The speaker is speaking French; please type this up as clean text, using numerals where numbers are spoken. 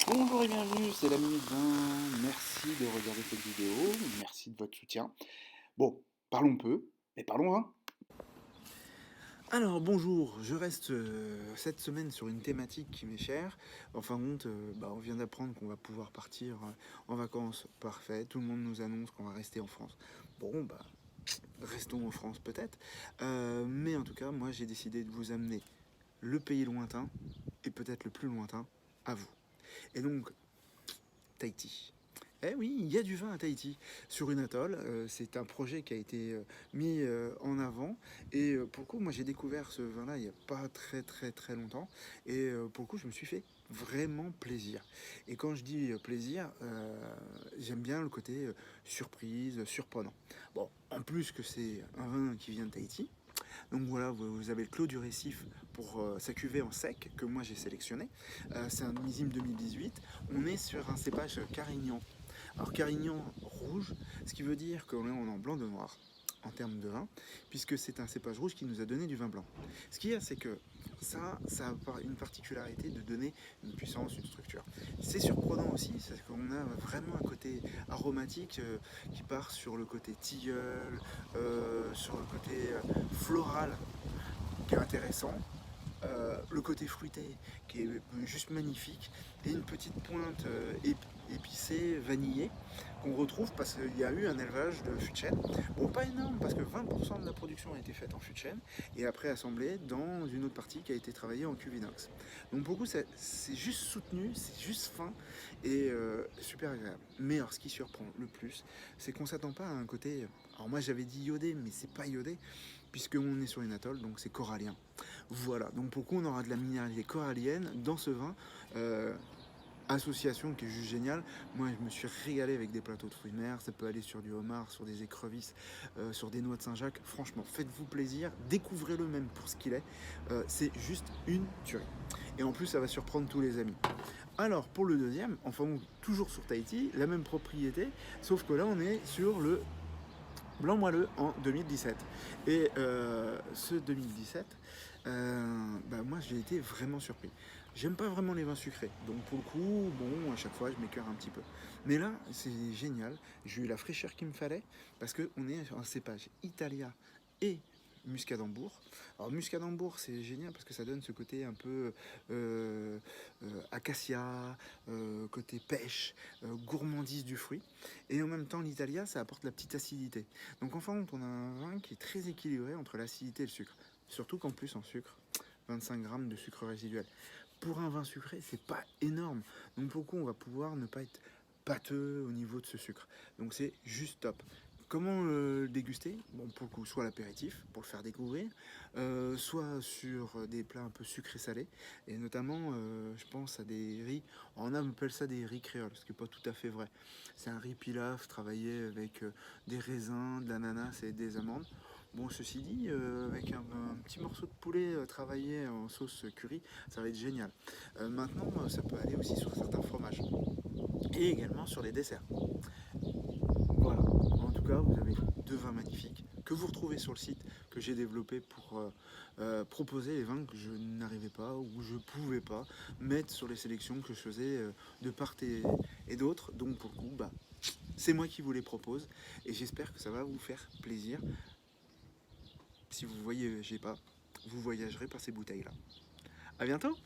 Bonjour et bienvenue, c'est la Minute 20. Merci de regarder cette vidéo, merci de votre soutien. Bon, parlons peu, mais parlons vin. Alors bonjour, je reste cette semaine sur une thématique qui m'est chère. En fin de compte, on vient d'apprendre qu'on va pouvoir partir en vacances. Parfait, tout le monde nous annonce qu'on va rester en France. Bon, restons en France peut-être. Mais en tout cas, moi j'ai décidé de vous amener le pays lointain, et peut-être le plus lointain, à vous. Et donc, Tahiti. Eh oui, il y a du vin à Tahiti, sur une atoll. C'est un projet qui a été mis en avant. Et pour le coup, moi j'ai découvert ce vin-là il n'y a pas très longtemps. Et pour le coup, je me suis fait vraiment plaisir. Et quand je dis plaisir, j'aime bien le côté surprise, surprenant. Bon, en plus que c'est un vin qui vient de Tahiti. Donc voilà, vous avez le Clos du Récif pour sa cuvée en sec que moi j'ai sélectionné. C'est un millésime 2018. On est sur un cépage Carignan. Alors Carignan rouge, ce qui veut dire qu'on est en blanc de noir en termes de vin, puisque c'est un cépage rouge qui nous a donné du vin blanc. Ce qu'il y a, c'est que ça a une particularité de donner une puissance, une structure. C'est surprenant aussi, c'est qu'on a vraiment un côté aromatique qui part sur le côté tilleul, sur le côté floral, qui est intéressant. Le côté fruité qui est juste magnifique et une petite pointe épicée, vanillée qu'on retrouve parce qu'il y a eu un élevage de fût de chêne. Bon, pas énorme parce que 20% de la production a été faite en fût de chêne et après assemblée dans une autre partie qui a été travaillée en cuve inox. Donc pour le coup, c'est juste soutenu, c'est juste fin et super agréable. Mais alors ce qui surprend le plus, c'est qu'on s'attend pas à un côté... Alors moi j'avais dit iodé, mais c'est pas iodé puisqu'on est sur une atoll, donc c'est corallien. Voilà, donc pour le coup on aura de la minéralité corallienne dans ce vin. Association qui est juste géniale. Moi je me suis régalé avec des plateaux de fruits de mer, ça peut aller sur du homard, sur des écrevisses, sur des noix de Saint-Jacques. Franchement, faites-vous plaisir, découvrez-le même pour ce qu'il est. C'est juste une tuerie. Et en plus ça va surprendre tous les amis. Alors pour le deuxième, enfin toujours sur Tahiti, la même propriété, sauf que là on est sur le Blanc Moelleux en 2017. Et ce 2017, moi j'ai été vraiment surpris. J'aime pas vraiment les vins sucrés, donc pour le coup, bon, à chaque fois je m'écœure un petit peu. Mais là, c'est génial, j'ai eu la fraîcheur qu'il me fallait, parce qu'on est sur un cépage Italia et Muscadambourg. Alors Muscadambourg c'est génial parce que ça donne ce côté un peu acacia, côté pêche, gourmandise du fruit. Et en même temps l'Italia ça apporte la petite acidité. Donc en fin on a un vin qui est très équilibré entre l'acidité et le sucre. Surtout qu'en plus en sucre, 25 grammes de sucre résiduel. Pour un vin sucré c'est pas énorme. Donc pour le coup on va pouvoir ne pas être pâteux au niveau de ce sucre. Donc c'est juste top. Comment le déguster? Bon, pour le coup, soit l'apéritif, pour le faire découvrir, soit sur des plats un peu sucrés-salés, et notamment, je pense à des riz, on appelle ça des riz créoles, ce qui n'est pas tout à fait vrai. C'est un riz pilaf travaillé avec des raisins, de l'ananas et des amandes. Bon, ceci dit, avec un petit morceau de poulet travaillé en sauce curry, ça va être génial. Maintenant, ça peut aller aussi sur certains fromages, et également sur les desserts. Voilà, en tout cas, vous avez deux vins magnifiques que vous retrouvez sur le site que j'ai développé pour proposer les vins que je n'arrivais pas ou je pouvais pas mettre sur les sélections que je faisais de part et d'autre. Donc pour le coup, c'est moi qui vous les propose et j'espère que ça va vous faire plaisir. Si vous voyagez pas, vous voyagerez par ces bouteilles-là. À bientôt!